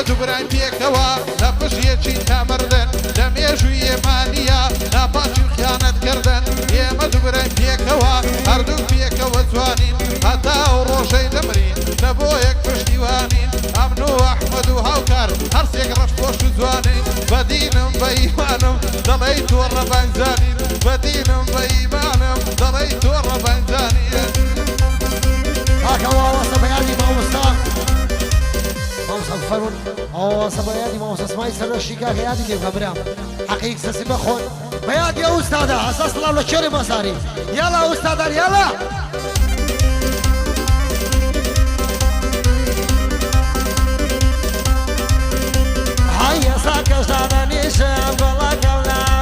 جبران پێکەوە لە پشیەکی تامردن لە مێژووی ئێمانیە ناپاچی خیانەتکردن ئێمە جبران پێکەوە هەردوو پێکەوە جوانین هەتا ئەو ڕۆژەی دەمرین لە بۆ یەک پشتیوانین ئەمن و ئەحمەد و هاوکار هەرسێک ڕەشپۆش و جوانین بەدینم بە ئیمانم دەڵێی تۆ ڕەبانجانین بەدینم بە ئیمانم دەڵێی تۆ ڕەبانجانین هاکەوە وەسە بەیانی مامۆستا فرون او سبایادی ما اسمای سرشی که یادی که برام حقیقت سسی بخون بیاد یا استاد اساس لا چری مساری یلا استاد یلا هيا ساكش انا نشام والله كلام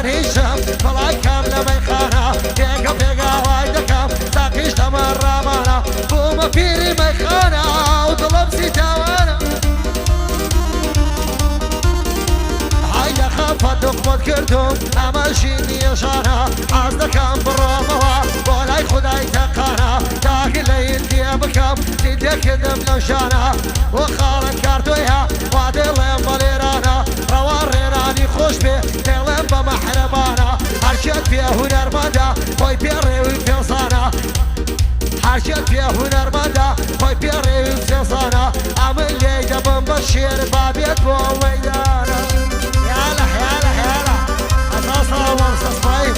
هیشم فلای کام لمیخانه دیگه دیگه وای دکم ساقیش تمر رامانه بوم پیری میخانه و دلم سی جوانه های خفت دخمت کردم همه شینی شانه از دکم براموه بالای خدای تقانه تاکی لیل دیه بکم دیده کدم نشانه و خالن کردویه و دلم بلیرانه روان رینانی خوش بی دلم بمحرمانه هرشت بی هنرمنده پای پیره و فیصانه هرشت بی هنرمنده پای پیره و فیصانه عمل لیده بم بشیر بابیت با ویدانه یالا یالا یالا اساس رامون سسمایی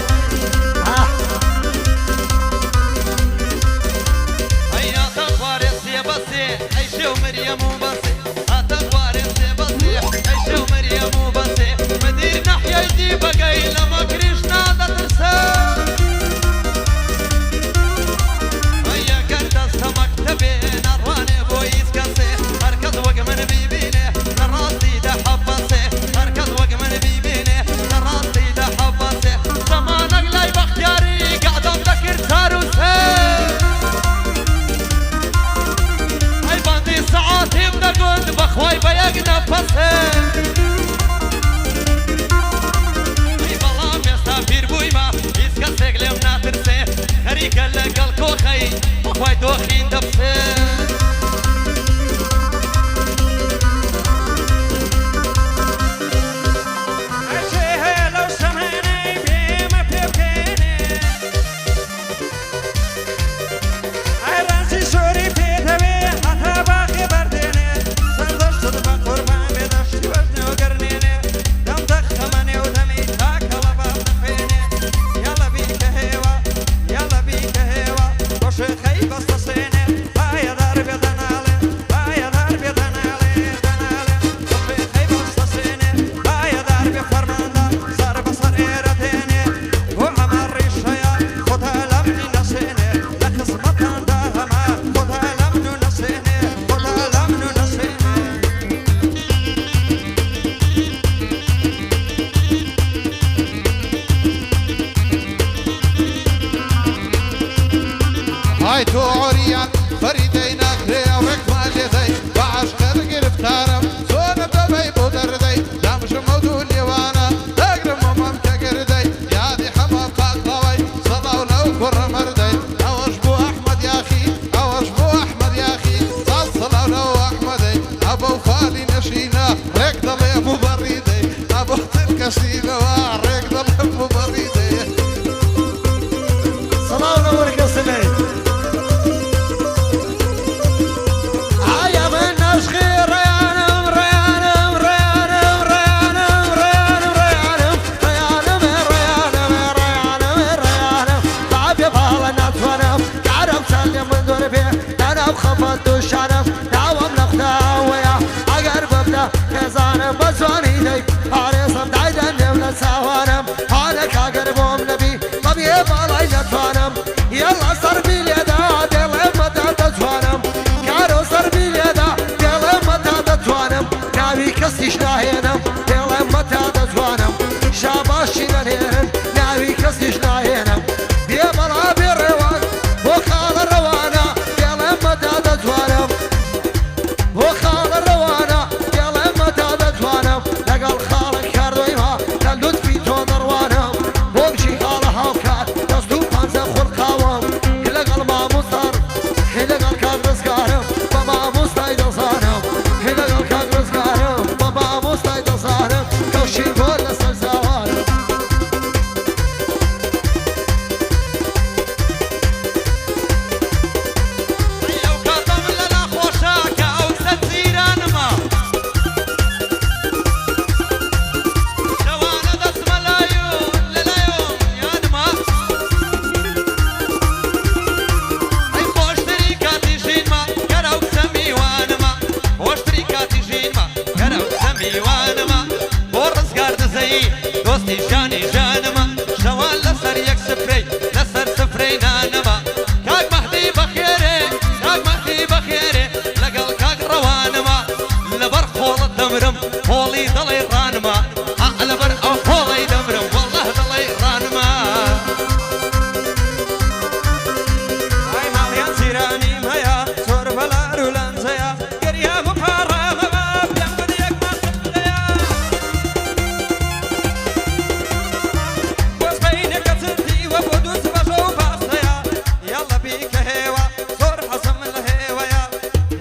هيا تقواري سيبسي عيشي ومريم وبسي هتقواري سيبسي عيشي ومريم وبسي مدير ناحية يدي بقاي لما كريش نادا ترسي هيا قرد السمك تبين أرواني بويس كسي هركز وق من بيبيني لراسي ده حبسي هركز وق من بيبيني لراسي ده حبسي زمانك لاي بختياري قاعدة مذكر تاروسي ساعاتي بدقود بخواي بيق نفسي اي بلام يستافير بويما يسكا سيقلم ناترسي هريك اللقل كوخي بخواي دوخين دبسي هاي تو عريان فريدي ناكري اوك ماليدي بعشق القرفتارم زون دبي بودردي دامش مودو ليوانا تقرم ممم تقردي يا دي حمام قاقضوي صلاو لو كر مردي اوش بو احمد يا اخي اوش بو احمد يا اخي صلاو لو احمدي ابو فالي نشينا ريك ضلي مبريدي ابو تنكسينا ريك ضلي مبريدي صلاو لو ورقصني سر بیلیدا دلم متا دتوانم کارو سر بیلیدا دلم متا دتوانم ناوی کسیش ناهێنم دلم متا دتوانم شاباشی نەنێرن ناوی کەسیش ناهێنم بێ بەڵا بێ ڕێوان بۆ خاڵە ڕەوانە دڵم مەتا دەتوانم بۆ خاڵە ڕەوانە دڵم مەتا دەتوانم لەگەڵ خاڵە کاردۆیما لە لوتفی تۆ دەڕوانم بۆ بچی خاڵە هاوکات دەست و پانزە خوڕقاوم لەگەڵ مامۆستار لەگەڵ کاک ڕزگارم بە مامۆستای دەزانم لەگەڵ کاک ڕزگارم بە مامۆستای دەزانم کەوشی بۆ لەسەر زاوانم ئەو کاتەم لەلا خۆشە کە ئەو سەرزیرانمە شەوانە دەستمە لایۆم لەلایۆم یادمە ئەی خۆشتری کاتی ژینمە گەرە و کچە میوانمە خۆشتری کاتی ژینمە گەرە و کچە میوانمە بۆ ڕزگار دزەیی دۆستی ژانی ژانمە شەوان لەسەر یەک سفرەی لەسەر سفرەی نانمە کاک مەهدی بەخێرێ کاک مەهدی بەخێرێ لەگەڵ کاک ڕەوانمە لەبەر خۆڵت دەمرم خۆڵی دڵی ڕانمە لەبەر ئەو خۆڵی دەمرم وەڵڵاه دڵی ڕانمە ئای ماڵیان زیرانیم هەیە زۆر بەلار و لەنجەیە گەریا بپاڕاغەوە پێم بدە یەک ماسەیە بۆز بەینەکە چندیوە بۆ دووس بەشە و باسەیە یاڵە بیکە هێوە زۆر حەزم لە هێوەیە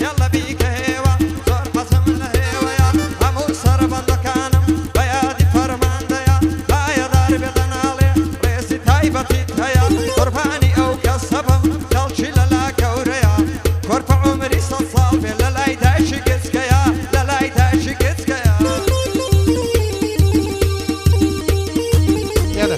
یاڵە بیکە هێوە زۆر حەزم لە هێوەیە هەموو سەربەندەکانم بە یادی فەرماندەیە ئایەدار بێتە ناڵێ ڕێزی تایبەتیت هەیە قوربانی ئەو کەسە بم کەڵکی لەلا گەورەیە کۆرپە عومری سەد ساڵ بێ لە لای دایشی گچکەیە لە لای دایشی گچکەیە يلا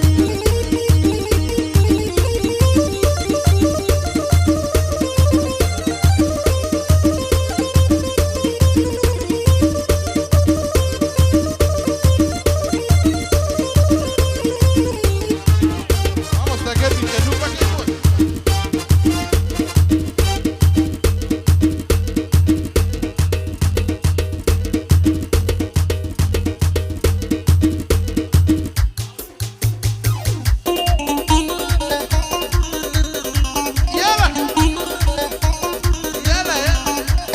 vamos a sacar mi canupa que voy. يلا يلا يلا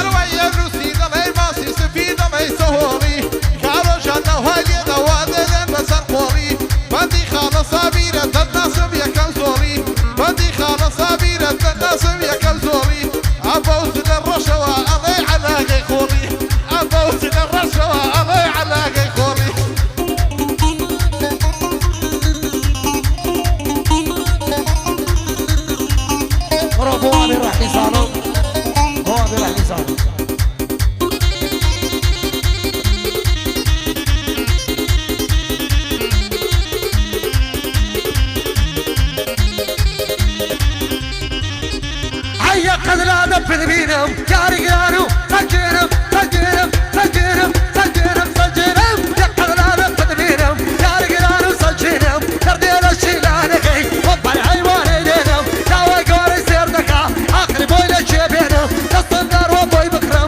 أروى يا روسي ضلي ماسي سفينة ما يسهولي كارو جانا وهالي دوادة بس القوري بدي خالة صابيرة تناسب يا كمزوري بدي خالة صابيرة تناسب يا كمزوري أبوس للرشوة علي على غيخوري أبوس للرشوة علي على غيخوري برافو علي راح لسانه هو راح لسانه هيا قد لا نبذ بينهم يا رجالو سجنهم سجنهم سجنهم سجنهم سجنهم يا قد لا نبذ بينهم يا رجالو سجنهم تردين الشيلانكي وبا الحيوان يدينهم داوي قوري سير دكا اخر بوي لجيبينهم تصدر وبوي بكرم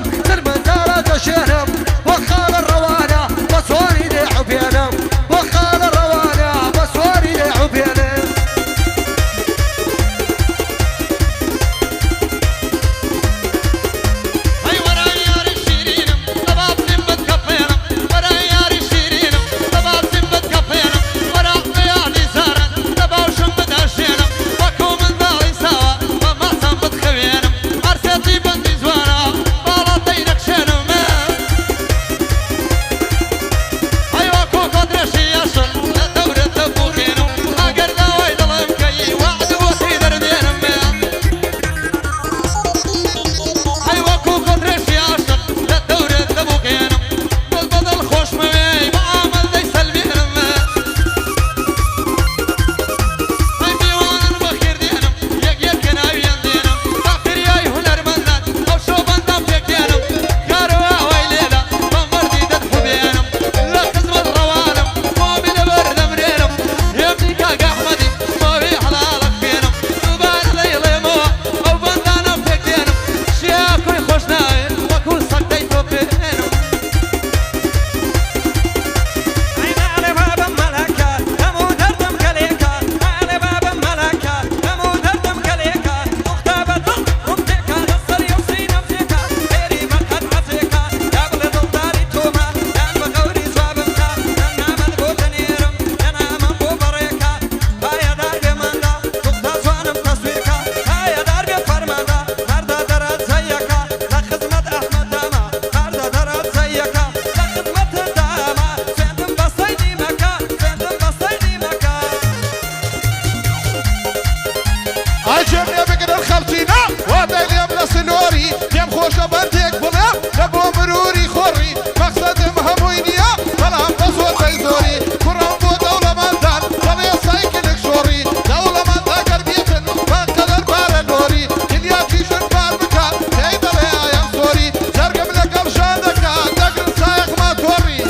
خۆشە بەندێک بڵێم لە بۆ مروری خۆڕی مەقسەدم هەمووی نییە بەڵام بەزۆتەی زۆری کوڕم بۆ دەوڵەمەندان دەڵێ سایکلێک شۆڕی دەوڵەمەندە گەربێتن باقەدەر بارە نۆری کلیاکیشن بار بکە پێی دەڵێ ئایم زۆری جەرگم لەگەڵ ژان دەکا دەگرن سایەقما تۆڕی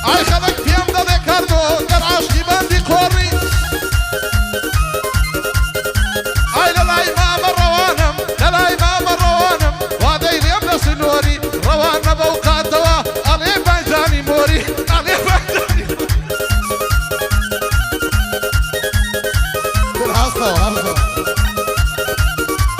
ئای خەڵک پێم دەڵێ کاردۆ گەر عاشقی بەندی قۆڕی ئای لەلای مامە ڕەوانم لەلای مامە ڕەوانم وادەی لێم لە سنۆری ڕەوان نەبە و قاتەوە ئەڵێ بانجانی مۆری ئەڵێ بانجانی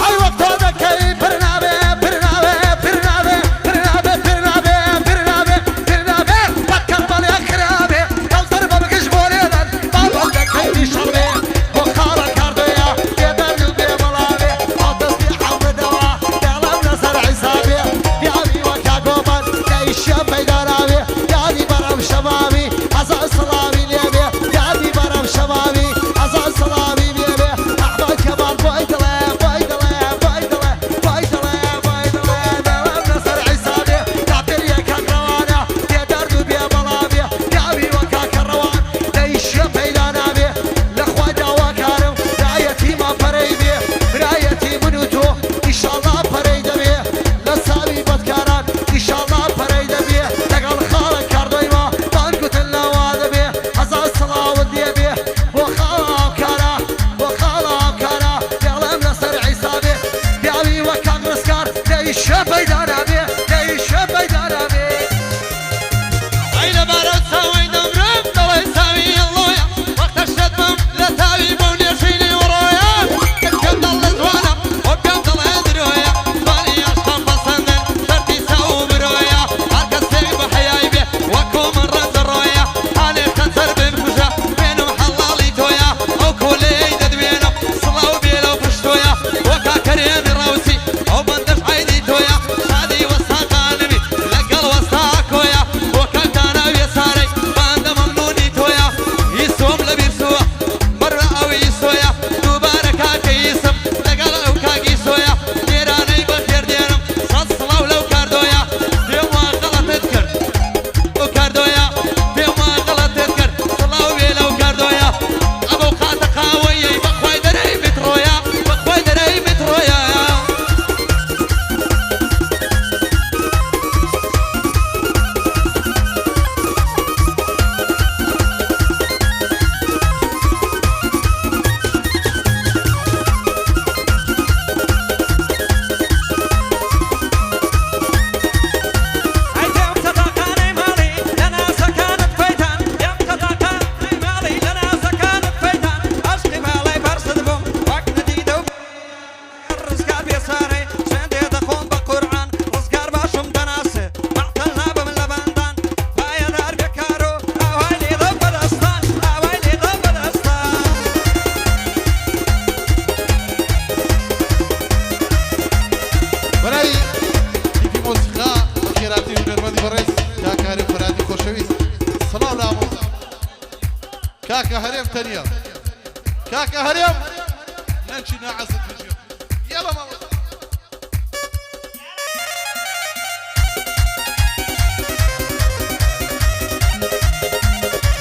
ئەی وەک تۆ دەکەی پرنابێ پرنابێ پرنابێ پرنابێ پرنابێ پرنابێ پرنابێ بە کەربەڵێ کرابێ کەوتەر بە بگشت بۆ لێدەن باڵ دەکەی نیشەڵێ بۆ خاڵە کاردۆیە بێدەرد و بێبەڵاوێ ئەڵدەستی حەمدەوە دێڵەم لەسەر عیسابێ پیاوی وەکا گۆمەن کەیشە پەیداراوێ یادی بەرەم شەماوی ئەزان سڵاوی لێبێ یادی بەرەم شەماوی ئەزان سڵاوی لێبێ ئەحمەد کەمال بۆی دڵێ بۆی دڵێ بۆی دڵێ بۆی دڵێ بۆی دڵێ دێڵەم لەسەر عیسابێ کاپێریەکە ڕەوانە بێدەرد و بێبەڵاوێ پیاوی وەکا کەڕەوان دەیشە پەیدا نابێ لە خوا داواکارم برایەتیمە پەرەی بێ برایەتی من و تۆ ئیشەڵڵا پەرەی دەبێ لە ساوی بەدکاران ئیشەڵڵا پەرەی دەبێ لەگەڵ خاڵە کاردۆیما بانگوتن لەوا دەبێ هەزار سڵاوت لێبێ بۆ خاڵە ئاوکارە بۆ خاڵە ئاوکارە دێڵەم لەسەر عیسابێ پیاوی وەکا ڕزگار دەیشە پەیدا نابێ دەیشە پەیدا نابێ ئەی لەبارە چاوەی دەمرم دەڵێ چاوی ئەڵۆیە وەختە شەدمم لە تاوی بۆ نێشینی وڕۆیە کەم دەڵ لە جوانە بۆ پێم دەڵێ درۆیە جوانی عەشقم پەسەندن شەرتی چاو و مرۆیە هەر کەسێک بە حەیای بێ وەکۆ من ڕەنجەڕۆیە هەنێ خەنجەر بمکوژە بێنم حەڵاڵی تۆیە ئەو کۆلەیەی دەدوێنم سڵاو بێ لەو پشتۆیە وەکا کەرێمی ڕەوسی ئەو بەندەش عەیدی تۆیە شادی وەستاقانمی لەگەڵ وەستا کۆیە وەکا داناویە سارەی بەندە مەمنونی تۆیە ئیسۆم لە بیرسووە بەرە ئەوی ئیسۆیە دووبارە کاکە ئیسم لەگەڵ ئەو کاکی سۆیە نێرانەی بەخێر دێنم سەد سڵاو لەو کاردۆیە پێم وا غەڵەتت کرد ئەو کاردۆیە پێم وا غەڵەتت کرد سڵاو بێ لەو کاردۆیە ئەبەو قاتە قاوەیەی بەخوای دەرەی مترۆیە بەخوای دەرەی مترۆیە ئەی دێم سەداقانەی ماڵی لە ناسەکانت فەیتان دێم سەداقانەی ماڵی لە ناسەکانت فەیتان عەشقی باڵای بەرزت بووم وەک نەدیدە و ڕزگار بێسارەی سوێندێ دەخۆم بە قورعان ڕزگار باشم دەناسێ مەعتەل نابم لە بەندان پایەدار بێکار و ئاوای لێدە بەدەستان ئاوای لێدە بەدەستان بەرای تیپی مۆسیقا خێراتی ژنەرمەندی بەڕێز کاکە هەرێم فەرهادی خۆشەویست سەڵاو لە ئامۆزا کاکە هەرێم تەنیا کاکە هەرێم نەنچی ناعەزت بژێ یاڵە ماوە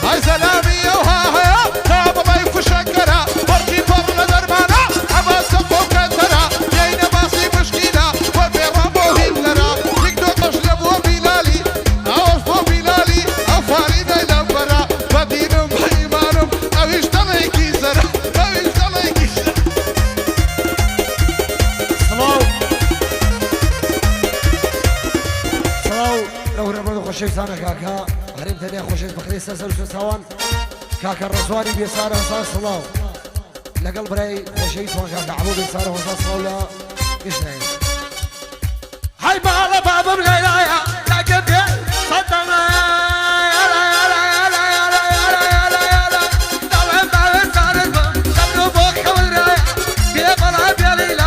هاي سلامي وها هيا تاب باي فشكرا بركي فوق لدرمانا عما سقو كترا جينا باصي مشكلة وفي ربو هيلرا يقدو قشلب وبلالي أوش بو بلالي أفاري داي لمبرا بدينم بإيمانم أو يشتغل كيزرا أو يشتغل كيزرا سڵاو سڵاو لەو ڕێبەر و خۆشەویستانە کاکە هەرێم تەنیا خۆشەویست بەخێ سەر و چاوان کاکە ڕەزوانی بێسارە هەزار سڵاو لەگەڵ برای خۆشەویستمان کاکە عەبوو بێسارە هەزار سڵاو لە گشتنایە هەی باڵە بابم لەیلایە کاکە بێ سەدەمە دەڵێم باوێ سارت بم شەمن و بۆ خەولرایە بێ بەڵا بێ لەیلا